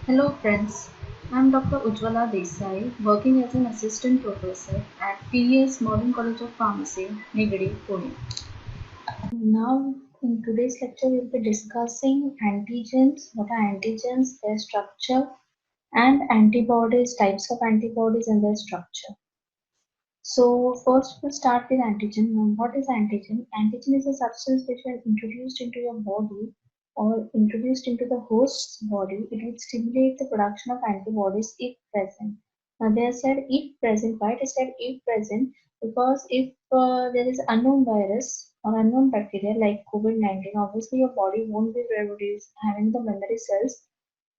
Hello friends, I am Dr. Ujjwala Desai, working as an assistant professor at PES Modern College of Pharmacy, Nigadi, Pune. Now, in today's lecture, we will be discussing antigens, what are antigens, their structure, and antibodies, types of antibodies and their structure. So first we'll start with antigen. Now, what is antigen? Antigen is a substance which when introduced into your body or introduced into the host's body, it will stimulate the production of antibodies if present. Now they are said if present. Why it is said if present? Because if there is unknown virus or unknown bacteria like COVID-19, obviously your body won't be having the memory cells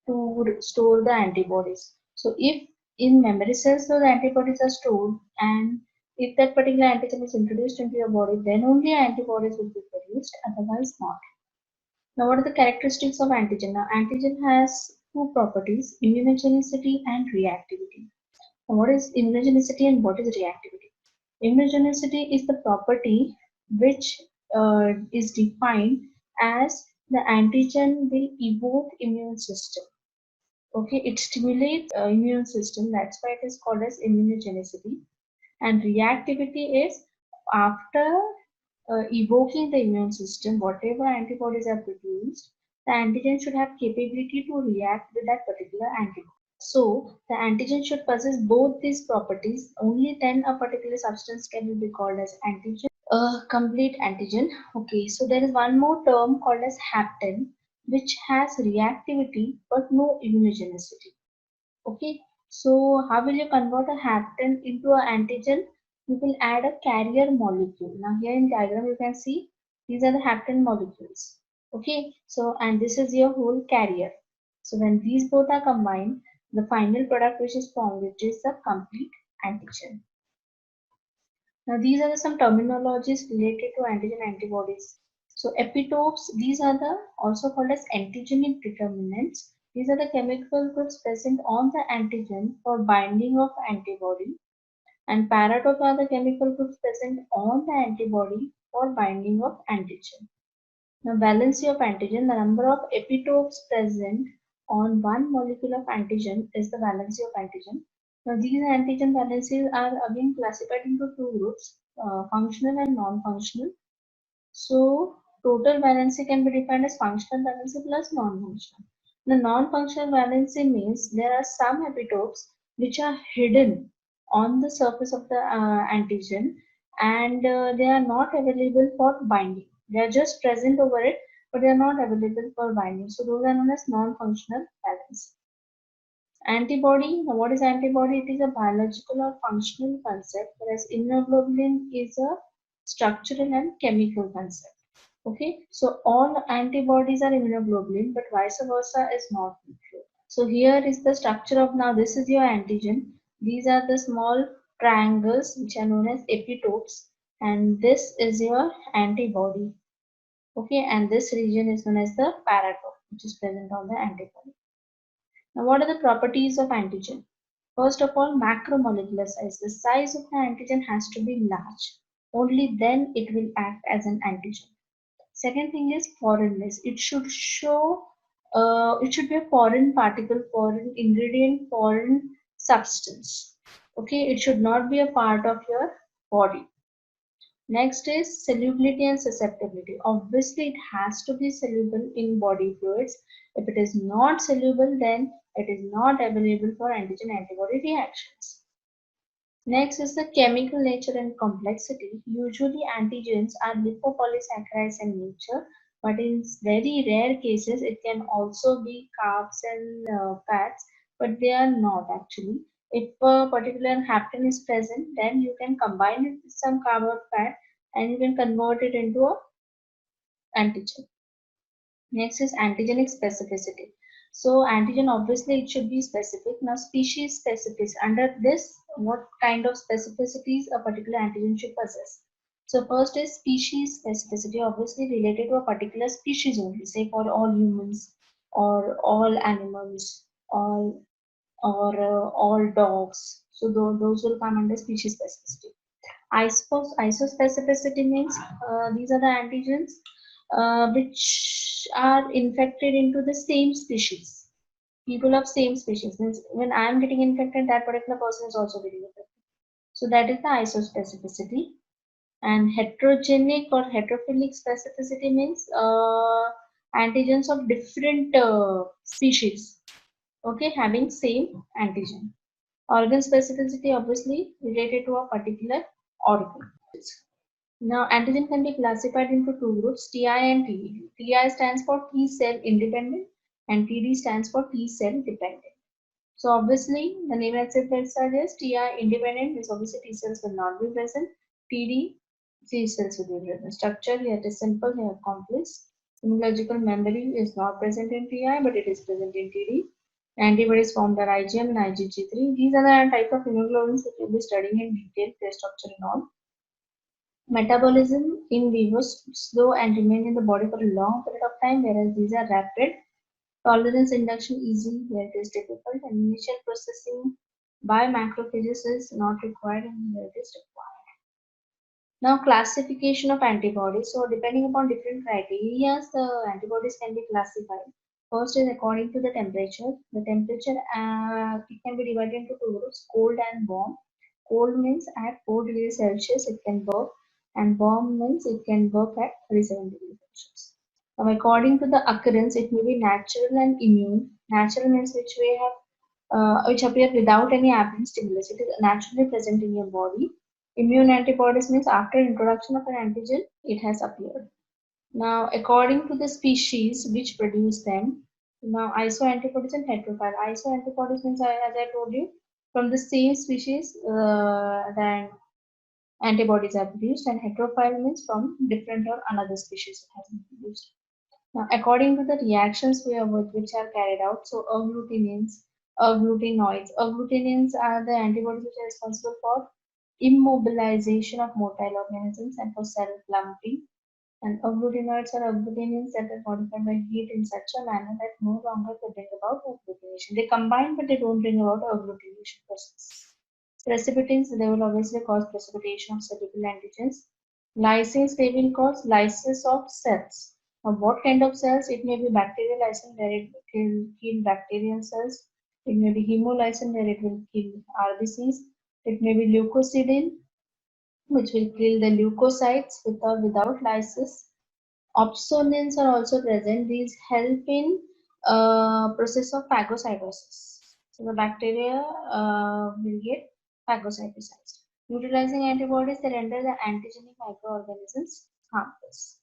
to store the antibodies. So if in memory cells those antibodies are stored and if that particular antigen is introduced into your body, then only antibodies will be produced, otherwise not. Now, what are the characteristics of antigen? Now, antigen has two properties, immunogenicity and reactivity. Now, what is immunogenicity and what is reactivity? Immunogenicity is the property which is defined as the antigen will evoke immune system. Okay, it stimulates immune system. That's why it is called as immunogenicity. And reactivity is after evoking the immune system, whatever antibodies are produced, the antigen should have capability to react with that particular antibody. So the antigen should possess both these properties. Only then a particular substance can be called as antigen. Complete antigen. Okay, so there is one more term called as hapten, which has reactivity but no immunogenicity. Okay, so how will you convert a hapten into an antigen? You will add a carrier molecule. Now here in diagram you can see these are the hapten molecules. Okay, so and this is your whole carrier. So when these both are combined, the final product which is formed, which is the complete antigen. Now these are some terminologies related to antigen antibodies. So epitopes, these are the also called as antigenic determinants. These are the chemical groups present on the antigen for binding of antibody, and paratopes are the chemical groups present on the antibody for binding of antigen. Now valency of antigen, the number of epitopes present on one molecule of antigen is the valency of antigen. Now these antigen valencies are again classified into two groups, functional and non-functional. So total valency can be defined as functional valency plus non-functional. The non-functional valency means there are some epitopes which are hidden on the surface of the antigen, and they are not available for binding. They are just present over it, but they are not available for binding. So those are known as non-functional valency. Antibody, now what is antibody? It is a biological or functional concept, whereas immunoglobulin is a structural and chemical concept. Okay, so all antibodies are immunoglobulin, but vice versa is not true. So here is the structure of, now this is your antigen. These are the small triangles which are known as epitopes, and this is your antibody. Okay, and this region is known as the paratope, which is present on the antibody. Now, what are the properties of antigen? First of all, macromolecular size. The size of the antigen has to be large. Only then it will act as an antigen. Second thing is foreignness. It should show, it should be a foreign particle, foreign ingredient, foreign substance. Okay, it should not be a part of your body. Next is solubility and susceptibility. Obviously, it has to be soluble in body fluids. If it is not soluble, then it is not available for antigen antibody reactions. Next is the chemical nature and complexity. Usually, antigens are lipopolysaccharides in nature, but in very rare cases, it can also be carbs and fats, but they are not actually. If a particular hapten is present, then you can combine it with some carb or fat and you can convert it into a antigen. Next is antigenic specificity. So antigen, obviously it should be specific. Now species specific. Under this, what kind of specificities a particular antigen should possess? So first is species specificity, obviously related to a particular species only, say for all humans or all animals, all dogs. So those will come under species specificity. Isospecificity means these are the antigens which are infected into the same species. People of same species means when I am getting infected, that particular person is also getting infected. So that is the isospecificity. And heterogenic or heterophilic specificity means antigens of different species, okay, having same antigen. Organ specificity obviously related to a particular organ. Now, antigen can be classified into two groups, TI and TDD. TI stands for T cell independent and TD stands for T cell dependent. So obviously, the name itself suggests TI independent means obviously T cells will not be present. TD, T cells will be present. Structure here is simple, here complex. Immunological memory is not present in TI, but it is present in TD. Antibodies formed are IgM and IgG3. These are the type of immunoglobulins that we'll be studying in detail, their structure and all. Metabolism in vivo slow and remain in the body for a long period of time, whereas these are rapid. Tolerance induction easy, here it is difficult, and initial processing by macrophages is not required and here it is required. Now classification of antibodies. So depending upon different criteria, the antibodies can be classified. First is according to the temperature. The temperature it can be divided into two groups, cold and warm. Cold means at 4 degrees Celsius it can work, and warm means it can work at 37 degrees Celsius. Now, according to the occurrence, it may be natural and immune. Natural means which appear without any apparent stimulus. It is naturally present in your body. Immune antibodies means after introduction of an antigen, it has appeared. Now, according to the species which produce them, now isoantibodies and heterophile. Isoantibodies means, as I told you, from the same species, then antibodies are produced, and heterophile means from different or another species it has been produced. Now, according to the reactions which are carried out, so agglutinins, agglutinoids are the antibodies which are responsible for immobilization of motile organisms and for cell clumping. And agglutinoids are agglutinins that are modified by heat in such a manner that no longer they bring about agglutination. They combine, but they don't bring about agglutination process. Precipitants, they will obviously cause precipitation of cellular antigens. Lysins, they will cause lysis of cells. Now, what kind of cells? It may be bacterial lysin, where it will kill bacterial cells. It may be hemolysin, where it will kill RBCs. It may be leucocidin, which will kill the leukocytes with or without lysis. Opsonins are also present. These help in process of phagocytosis. So the bacteria will get phagocytosized. Neutralizing antibodies, they render the antigenic microorganisms harmless.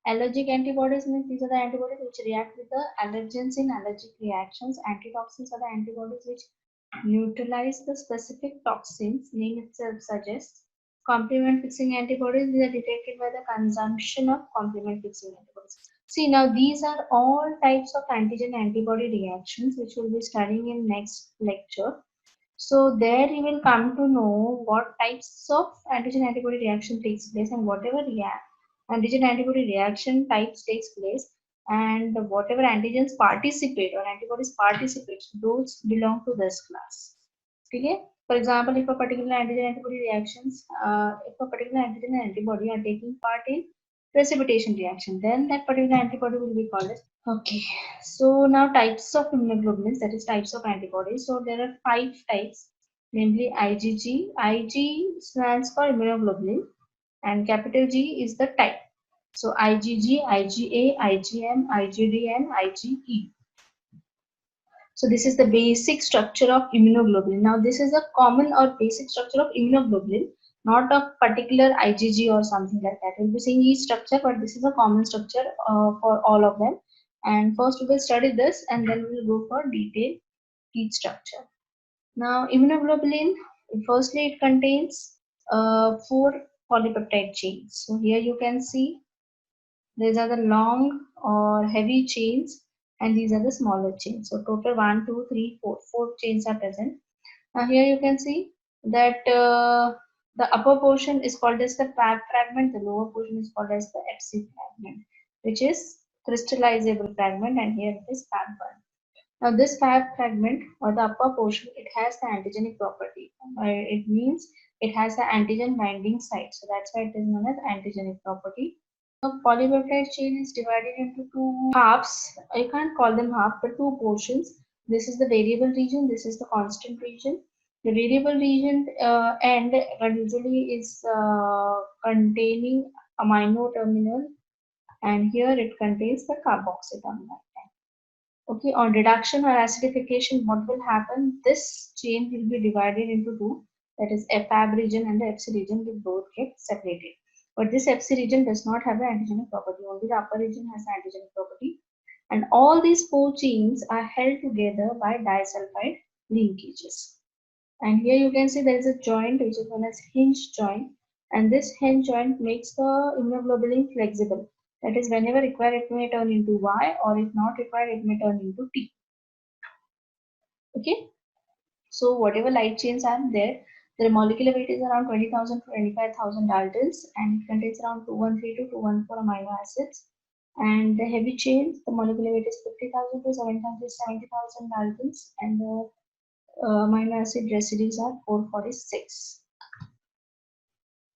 Allergic antibodies means these are the antibodies which react with the allergens in allergic reactions. Antitoxins are the antibodies which neutralize the specific toxins. Name itself suggests. Complement fixing antibodies, these are detected by the consumption of complement fixing antibodies. See, now these are all types of antigen antibody reactions which we'll be studying in next lecture. So there you will come to know what types of antigen antibody reaction takes place, and whatever antigen antibody reaction types takes place, and whatever antigens participate or antibodies participate, those belong to this class. Okay. For example, if a particular antigen antibody reactions, if a particular antigen and antibody are taking part in precipitation reaction, then that particular antibody will be called as. Okay, so now types of immunoglobulins, that is types of antibodies. So there are 5 types, namely IgG. Ig stands for immunoglobulin and capital G is the type. So IgG, IgA, IgM, IgD and IgE. So this is the basic structure of immunoglobulin. Now this is a common or basic structure of immunoglobulin, not a particular IgG or something like that. We'll be seeing each structure, but this is a common structure for all of them. And first we will study this and then we will go for detailed each structure. Now immunoglobulin, firstly it contains 4 polypeptide chains. So here you can see these are the long or heavy chains and these are the smaller chains. So total 1, 2, 3, 4. 4 chains are present. Now here you can see that the upper portion is called as the Fab fragment, the lower portion is called as the Fc fragment, which is crystallizable fragment, and here it is Fab1. Now this Fab fragment or the upper portion, it has the antigenic property. It means it has the antigen binding site. So that's why it is known as antigenic property. A polypeptide chain is divided into two halves. I can't call them half, but two portions. This is the variable region. This is the constant region. The variable region end usually is containing amino terminal, and here it contains the carboxy terminal. Okay, on reduction or acidification, what will happen? This chain will be divided into two. That is, Fab region and the Fc region will both get separated. But this Fc region does not have the antigenic property. Only the upper region has the antigenic property. And all these four chains are held together by disulfide linkages. And here you can see there is a joint which is known as hinge joint. And this hinge joint makes the immunoglobulin flexible. That is, whenever required, it may turn into Y, or if not required, it may turn into T. Okay. So whatever light chains are there, their molecular weight is around 20,000 to 25,000 Daltons, and it contains around 213 to 214 amino acids. And the heavy chains, the molecular weight is 50,000 to 70,000 Daltons, and the amino acid residues are 446.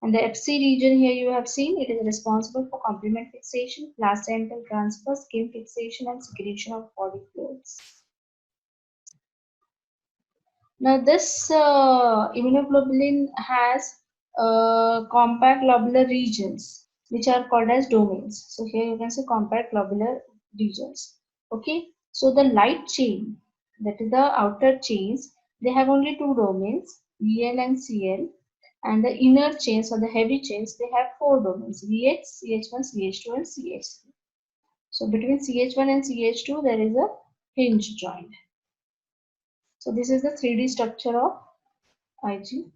And the Fc region here you have seen, it is responsible for complement fixation, placental transfer, skin fixation, and secretion of body fluids. Now this immunoglobulin has compact globular regions which are called as domains. So here you can see compact globular regions. Okay, so the light chain, that is the outer chains, they have only two domains, VL and CL, and the inner chains or the heavy chains, they have four domains, VH, CH1, CH2, and CH3. So between CH1 and CH2 there is a hinge joint. So this is the 3D structure of Ig.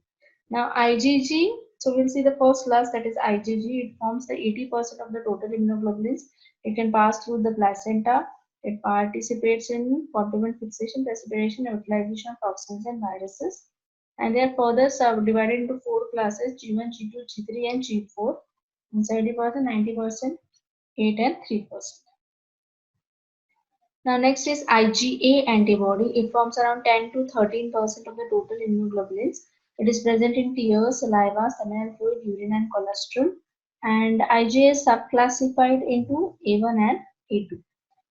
Now IgG, so we'll see the first class, that is IgG. It forms the 80% of the total immunoglobulins. It can pass through the placenta. It participates in complement fixation, precipitation, and utilization of toxins and viruses. And they are further subdivided into four classes: G1, G2, G3, and G4. And 70%, 90%, 8 and 3%. Now next is IgA antibody. It forms around 10 to 13% of the total immunoglobulins. It is present in tears, saliva, seminal fluid, urine, and colostrum. And IgA is subclassified into A1 and A2.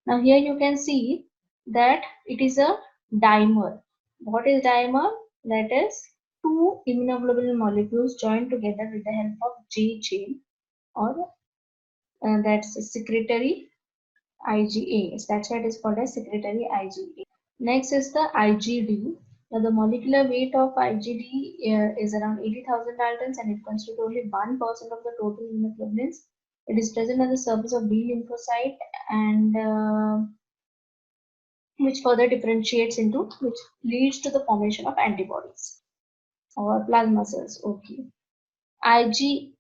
Now here you can see that it is a dimer. What is dimer? That is two immunoglobulin molecules joined together with the help of J chain, or that's a secretory IgA. That's why it is called as secretory IgA. Next is the IgD. Now the molecular weight of IgD is around 80,000 Daltons, and it constitutes only 1% of the total immunoglobulins. It is present on the surface of B lymphocyte, and which further differentiates into, which leads to the formation of antibodies or plasma cells. Okay. IgE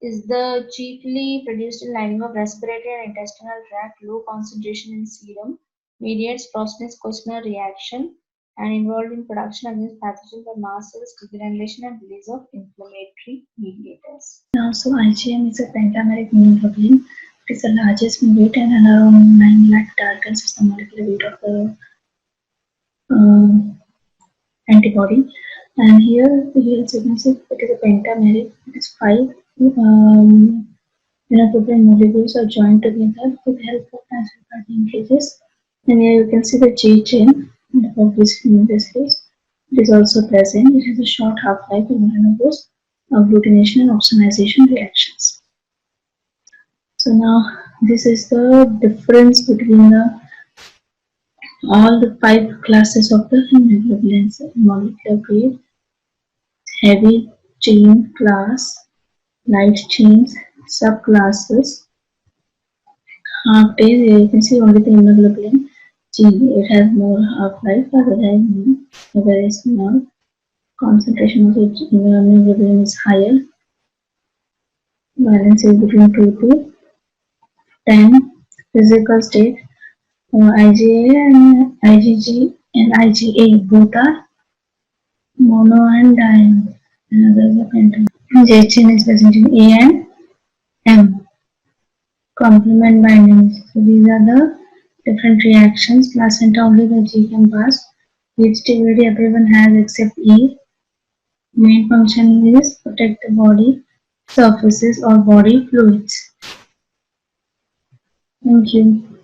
is the chiefly produced in lining of respiratory and intestinal tract, low concentration in serum, mediates Prosnitz-Kostner reaction, and involved in production against pathogens by mast cells, degranulation, and release of inflammatory mediators. Now, so IgM is a pentameric immunoglobulin. It is the largest in weight, and around 9 lakh Daltons is the molecular weight of the antibody. And here you can see it is a pentameric. It is 5 immunoglobulin molecules are joined together with the help of disulfide linkages. And here you can see the J chain of this case. It is also present. It has a short half-life and undergoes agglutination and opsonization reactions. So now this is the difference between all the 5 classes of the immunoglobulins: molecular weight, heavy chain class, light chains, subclasses, half days. Here you can see only the immunoglobulin G. It has more half-life, other than a very small concentration of the immunoglobulin is higher. Valence is between 2 to 10. Physical state, IgA and IgG and IgA both are mono and dimer. Another is a pentamer. J chain is present in A and M. Complement binding. So these are the different reactions. Placenta only the G can pass. Which stability everyone has except E. Main function is protect the body surfaces or body fluids. Thank you.